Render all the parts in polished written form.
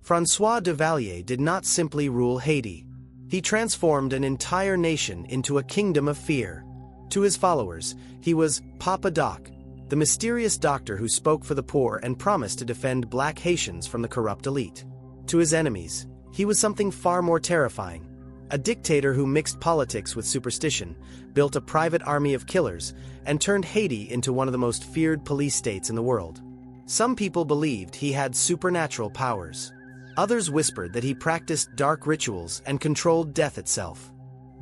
François Duvalier did not simply rule Haiti. He transformed an entire nation into a kingdom of fear. To his followers, he was Papa Doc, the mysterious doctor who spoke for the poor and promised to defend black Haitians from the corrupt elite. To his enemies, he was something far more terrifying. A dictator who mixed politics with superstition, built a private army of killers, and turned Haiti into one of the most feared police states in the world. Some people believed he had supernatural powers. Others whispered that he practiced dark rituals and controlled death itself.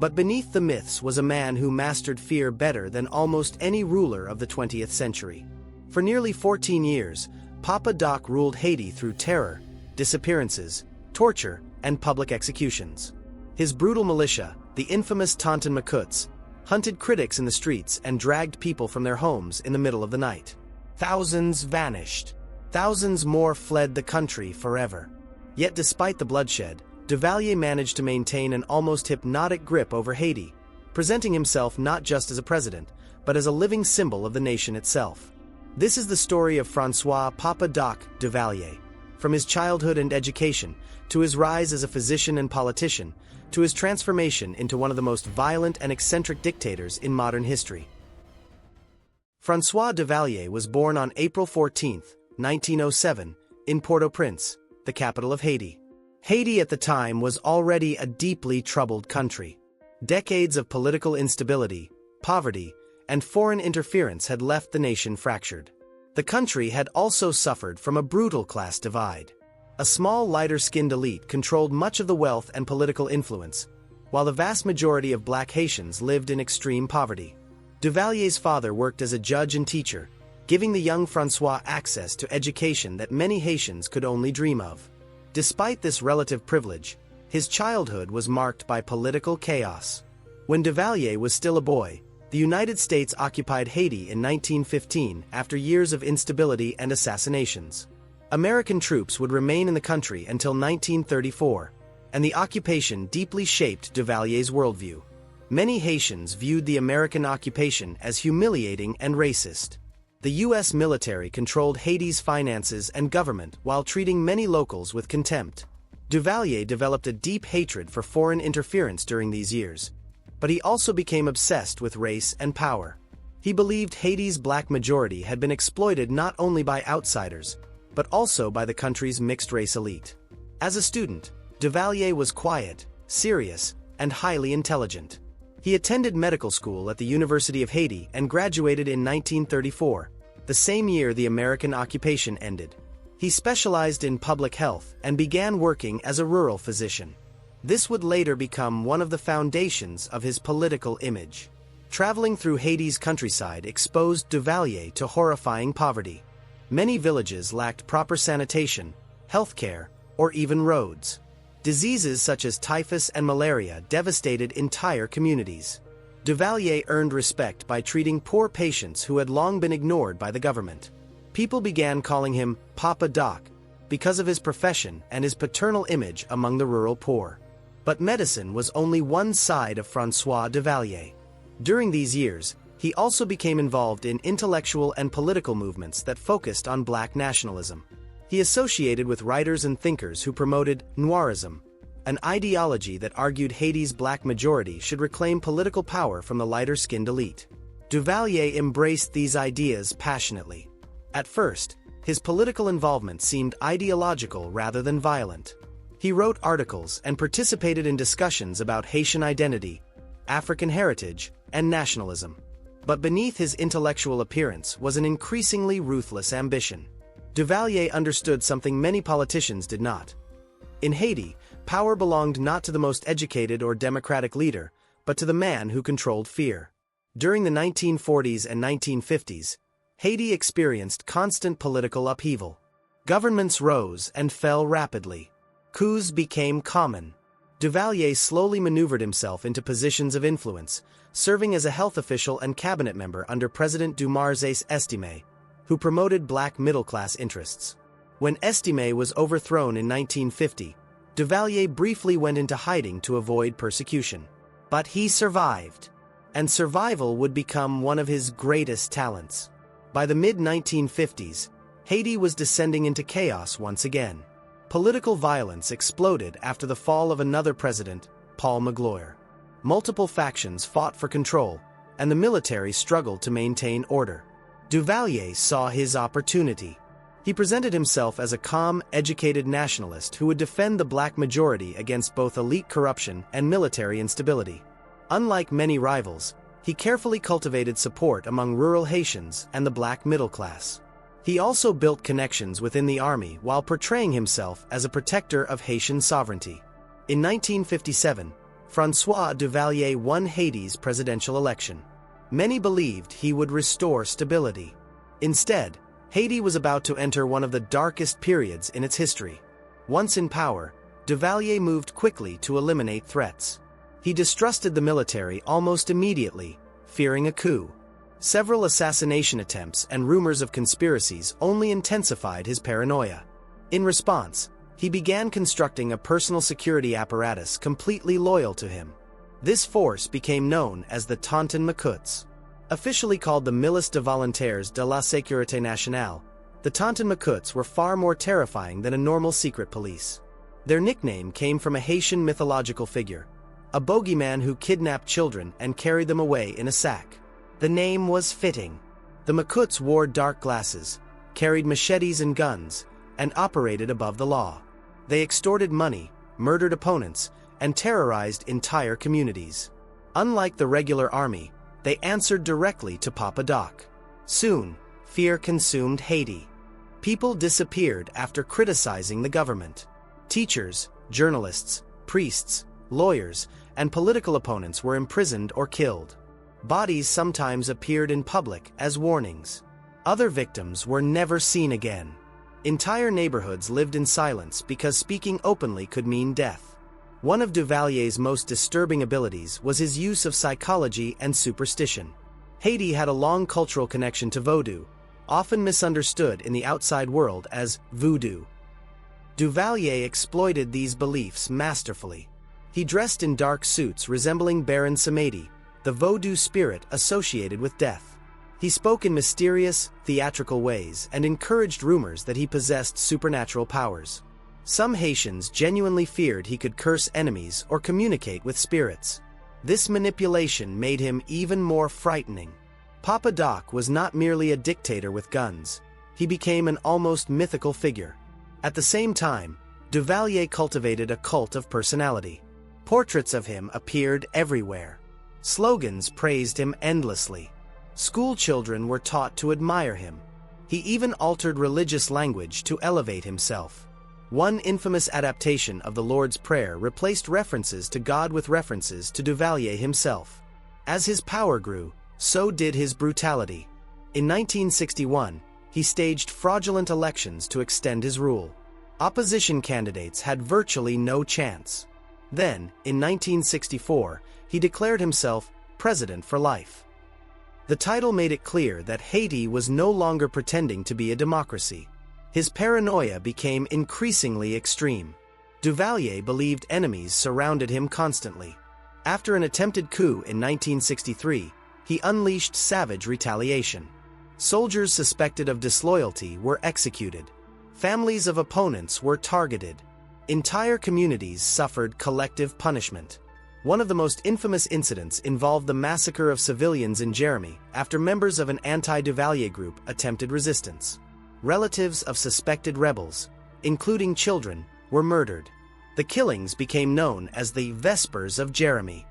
But beneath the myths was a man who mastered fear better than almost any ruler of the 20th century. For nearly 14 years, Papa Doc ruled Haiti through terror, disappearances, torture, and public executions. His brutal militia, the infamous Tonton Macoutes, hunted critics in the streets and dragged people from their homes in the middle of the night. Thousands vanished. Thousands more fled the country forever. Yet despite the bloodshed, Duvalier managed to maintain an almost hypnotic grip over Haiti, presenting himself not just as a president, but as a living symbol of the nation itself. This is the story of François Papa Doc Duvalier. From his childhood and education, to his rise as a physician and politician, to his transformation into one of the most violent and eccentric dictators in modern history. François Duvalier was born on April 14, 1907, in Port-au-Prince, the capital of Haiti. Haiti at the time was already a deeply troubled country. Decades of political instability, poverty, and foreign interference had left the nation fractured. The country had also suffered from a brutal class divide. A small, lighter-skinned elite controlled much of the wealth and political influence, while the vast majority of black Haitians lived in extreme poverty. Duvalier's father worked as a judge and teacher, giving the young François access to education that many Haitians could only dream of. Despite this relative privilege, his childhood was marked by political chaos. When Duvalier was still a boy, the United States occupied Haiti in 1915 after years of instability and assassinations. American troops would remain in the country until 1934, and the occupation deeply shaped Duvalier's worldview. Many Haitians viewed the American occupation as humiliating and racist. The U.S. military controlled Haiti's finances and government while treating many locals with contempt. Duvalier developed a deep hatred for foreign interference during these years, but he also became obsessed with race and power. He believed Haiti's black majority had been exploited not only by outsiders, but also by the country's mixed-race elite. As a student, Duvalier was quiet, serious, and highly intelligent. He attended medical school at the University of Haiti and graduated in 1934, the same year the American occupation ended. He specialized in public health and began working as a rural physician. This would later become one of the foundations of his political image. Traveling through Haiti's countryside exposed Duvalier to horrifying poverty. Many villages lacked proper sanitation, healthcare, or even roads. Diseases such as typhus and malaria devastated entire communities. Duvalier earned respect by treating poor patients who had long been ignored by the government. People began calling him Papa Doc because of his profession and his paternal image among the rural poor. But medicine was only one side of François Duvalier. During these years, he also became involved in intellectual and political movements that focused on black nationalism. He associated with writers and thinkers who promoted Noirism, an ideology that argued Haiti's black majority should reclaim political power from the lighter-skinned elite. Duvalier embraced these ideas passionately. At first, his political involvement seemed ideological rather than violent. He wrote articles and participated in discussions about Haitian identity, African heritage, and nationalism. But beneath his intellectual appearance was an increasingly ruthless ambition. Duvalier understood something many politicians did not. In Haiti, power belonged not to the most educated or democratic leader, but to the man who controlled fear. During the 1940s and 1950s, Haiti experienced constant political upheaval. Governments rose and fell rapidly. Coups became common. Duvalier slowly maneuvered himself into positions of influence, serving as a health official and cabinet member under President Dumarzes Estime, who promoted black middle-class interests. When Estime was overthrown in 1950, Duvalier briefly went into hiding to avoid persecution. But he survived, and survival would become one of his greatest talents. By the mid-1950s, Haiti was descending into chaos once again. Political violence exploded after the fall of another president, Paul Magloire. Multiple factions fought for control, and the military struggled to maintain order. Duvalier saw his opportunity. He presented himself as a calm, educated nationalist who would defend the black majority against both elite corruption and military instability. Unlike many rivals, he carefully cultivated support among rural Haitians and the black middle class. He also built connections within the army while portraying himself as a protector of Haitian sovereignty. In 1957, François Duvalier won Haiti's presidential election. Many believed he would restore stability. Instead, Haiti was about to enter one of the darkest periods in its history. Once in power, Duvalier moved quickly to eliminate threats. He distrusted the military almost immediately, fearing a coup. Several assassination attempts and rumors of conspiracies only intensified his paranoia. In response, he began constructing a personal security apparatus completely loyal to him. This force became known as the Tonton Macoutes. Officially called the Milice de Volontaires de la Sécurité Nationale, the Tonton Macoutes were far more terrifying than a normal secret police. Their nickname came from a Haitian mythological figure, a bogeyman who kidnapped children and carried them away in a sack. The name was fitting. The Macoutes wore dark glasses, carried machetes and guns, and operated above the law. They extorted money, murdered opponents, and terrorized entire communities. Unlike the regular army, they answered directly to Papa Doc. Soon, fear consumed Haiti. People disappeared after criticizing the government. Teachers, journalists, priests, lawyers, and political opponents were imprisoned or killed. Bodies sometimes appeared in public as warnings. Other victims were never seen again. Entire neighborhoods lived in silence because speaking openly could mean death. One of Duvalier's most disturbing abilities was his use of psychology and superstition. Haiti had a long cultural connection to Vodou, often misunderstood in the outside world as voodoo. Duvalier exploited these beliefs masterfully. He dressed in dark suits resembling Baron Samedi, the Vodou spirit associated with death. He spoke in mysterious, theatrical ways and encouraged rumors that he possessed supernatural powers. Some Haitians genuinely feared he could curse enemies or communicate with spirits. This manipulation made him even more frightening. Papa Doc was not merely a dictator with guns. He became an almost mythical figure. At the same time, Duvalier cultivated a cult of personality. Portraits of him appeared everywhere. Slogans praised him endlessly. School children were taught to admire him. He even altered religious language to elevate himself. One infamous adaptation of the Lord's Prayer replaced references to God with references to Duvalier himself. As his power grew, so did his brutality. In 1961, he staged fraudulent elections to extend his rule. Opposition candidates had virtually no chance. Then, in 1964, he declared himself president for life. The title made it clear that Haiti was no longer pretending to be a democracy. His paranoia became increasingly extreme. Duvalier believed enemies surrounded him constantly. After an attempted coup in 1963, he unleashed savage retaliation. Soldiers suspected of disloyalty were executed. Families of opponents were targeted. Entire communities suffered collective punishment. One of the most infamous incidents involved the massacre of civilians in Jeremy after members of an anti-Duvalier group attempted resistance. Relatives of suspected rebels, including children, were murdered. The killings became known as the Vespers of Jeremy.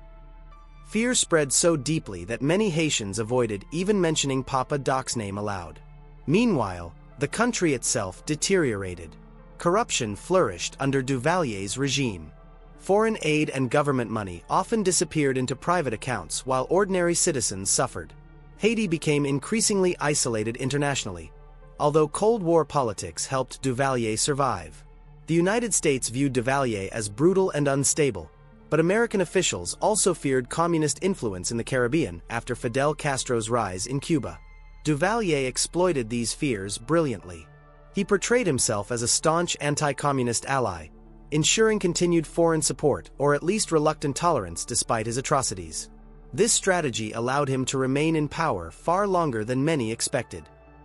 Fear spread so deeply that many Haitians avoided even mentioning Papa Doc's name aloud. Meanwhile, the country itself deteriorated. Corruption flourished under Duvalier's regime. Foreign aid and government money often disappeared into private accounts while ordinary citizens suffered. Haiti became increasingly isolated internationally, although Cold War politics helped Duvalier survive. The United States viewed Duvalier as brutal and unstable, but American officials also feared communist influence in the Caribbean after Fidel Castro's rise in Cuba. Duvalier exploited these fears brilliantly. He portrayed himself as a staunch anti-communist ally, ensuring continued foreign support or at least reluctant tolerance despite his atrocities. This strategy allowed him to remain in power far longer than many expected.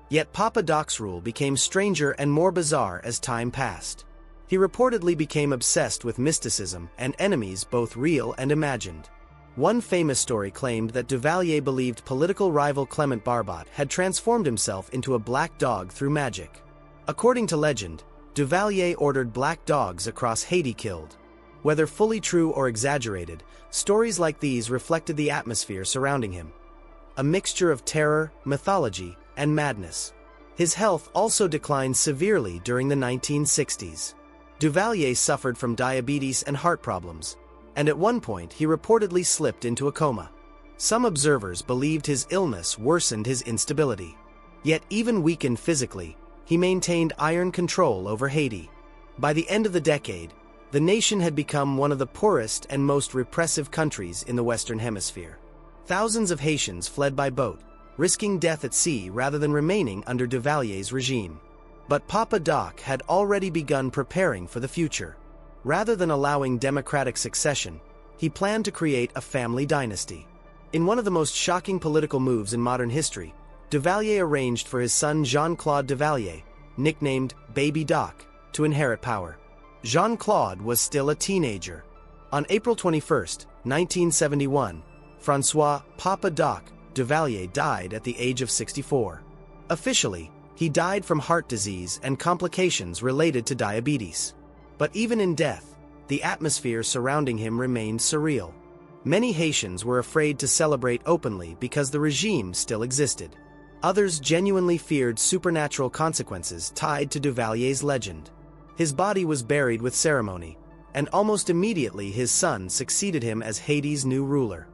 Yet Papa Doc's rule became stranger and more bizarre as time passed. He reportedly became obsessed with mysticism and enemies both real and imagined. One famous story claimed that Duvalier believed political rival Clement Barbot had transformed himself into a black dog through magic. According to legend, Duvalier ordered black dogs across Haiti killed. Whether fully true or exaggerated, stories like these reflected the atmosphere surrounding him. A mixture of terror, mythology, and madness. His health also declined severely during the 1960s. Duvalier suffered from diabetes and heart problems, and at one point he reportedly slipped into a coma. Some observers believed his illness worsened his instability. Yet even weakened physically, he maintained iron control over Haiti. By the end of the decade, the nation had become one of the poorest and most repressive countries in the Western Hemisphere. Thousands of Haitians fled by boat, risking death at sea rather than remaining under Duvalier's regime. But Papa Doc had already begun preparing for the future. Rather than allowing democratic succession, he planned to create a family dynasty. In one of the most shocking political moves in modern history, Duvalier arranged for his son Jean-Claude Duvalier, nicknamed Baby Doc, to inherit power. Jean-Claude was still a teenager. On April 21, 1971, François Papa Doc Duvalier died at the age of 64. Officially, he died from heart disease and complications related to diabetes. But even in death, the atmosphere surrounding him remained surreal. Many Haitians were afraid to celebrate openly because the regime still existed. Others genuinely feared supernatural consequences tied to Duvalier's legend. His body was buried with ceremony, and almost immediately his son succeeded him as Haiti's new ruler.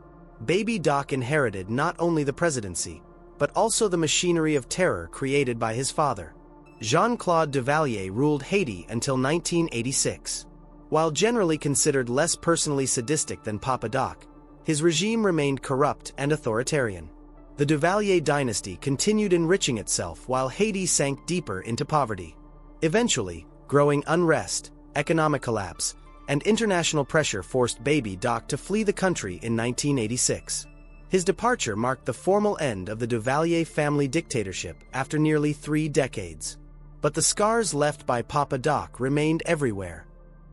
Baby Doc inherited not only the presidency, but also the machinery of terror created by his father. Jean-Claude Duvalier ruled Haiti until 1986. While generally considered less personally sadistic than Papa Doc, his regime remained corrupt and authoritarian. The Duvalier dynasty continued enriching itself while Haiti sank deeper into poverty. Eventually, growing unrest, economic collapse, and international pressure forced Baby Doc to flee the country in 1986. His departure marked the formal end of the Duvalier family dictatorship after nearly 3 decades. But the scars left by Papa Doc remained everywhere.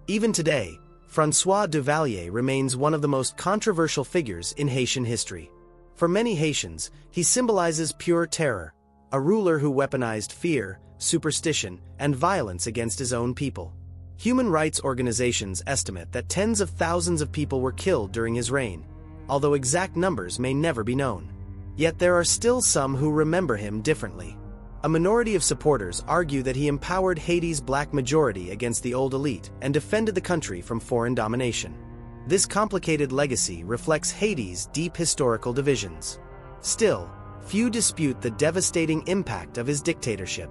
Even today, François Duvalier remains one of the most controversial figures in Haitian history. For many Haitians, he symbolizes pure terror, a ruler who weaponized fear, superstition, and violence against his own people. Human rights organizations estimate that tens of thousands of people were killed during his reign, although exact numbers may never be known. Yet there are still some who remember him differently. A minority of supporters argue that he empowered Haiti's black majority against the old elite and defended the country from foreign domination. This complicated legacy reflects Haiti's deep historical divisions. Still, few dispute the devastating impact of his dictatorship.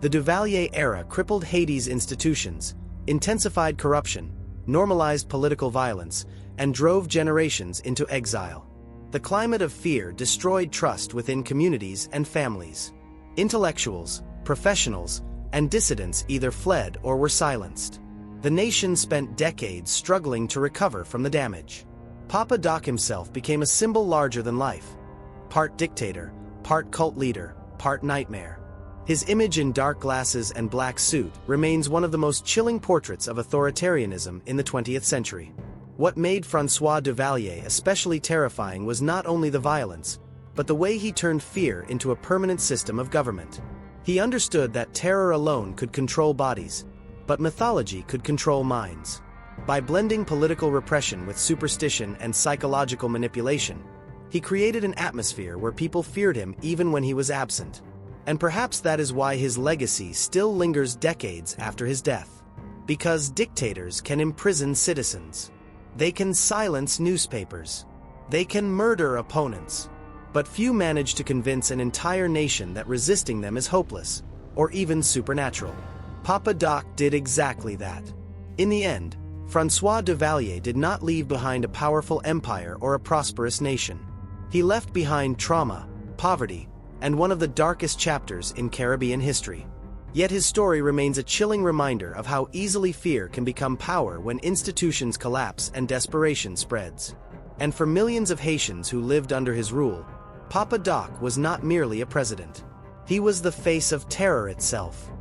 The Duvalier era crippled Haiti's institutions, intensified corruption, normalized political violence, and drove generations into exile. The climate of fear destroyed trust within communities and families. Intellectuals, professionals, and dissidents either fled or were silenced. The nation spent decades struggling to recover from the damage. Papa Doc himself became a symbol larger than life. Part dictator, part cult leader, part nightmare. His image in dark glasses and black suit remains one of the most chilling portraits of authoritarianism in the 20th century. What made François Duvalier especially terrifying was not only the violence, but the way he turned fear into a permanent system of government. He understood that terror alone could control bodies, but mythology could control minds. By blending political repression with superstition and psychological manipulation, he created an atmosphere where people feared him even when he was absent. And perhaps that is why his legacy still lingers decades after his death. Because dictators can imprison citizens. They can silence newspapers. They can murder opponents. But few manage to convince an entire nation that resisting them is hopeless, or even supernatural. Papa Doc did exactly that. In the end, François Duvalier did not leave behind a powerful empire or a prosperous nation. He left behind trauma, poverty, and one of the darkest chapters in Caribbean history. Yet his story remains a chilling reminder of how easily fear can become power when institutions collapse and desperation spreads. And for millions of Haitians who lived under his rule, Papa Doc was not merely a president. He was the face of terror itself.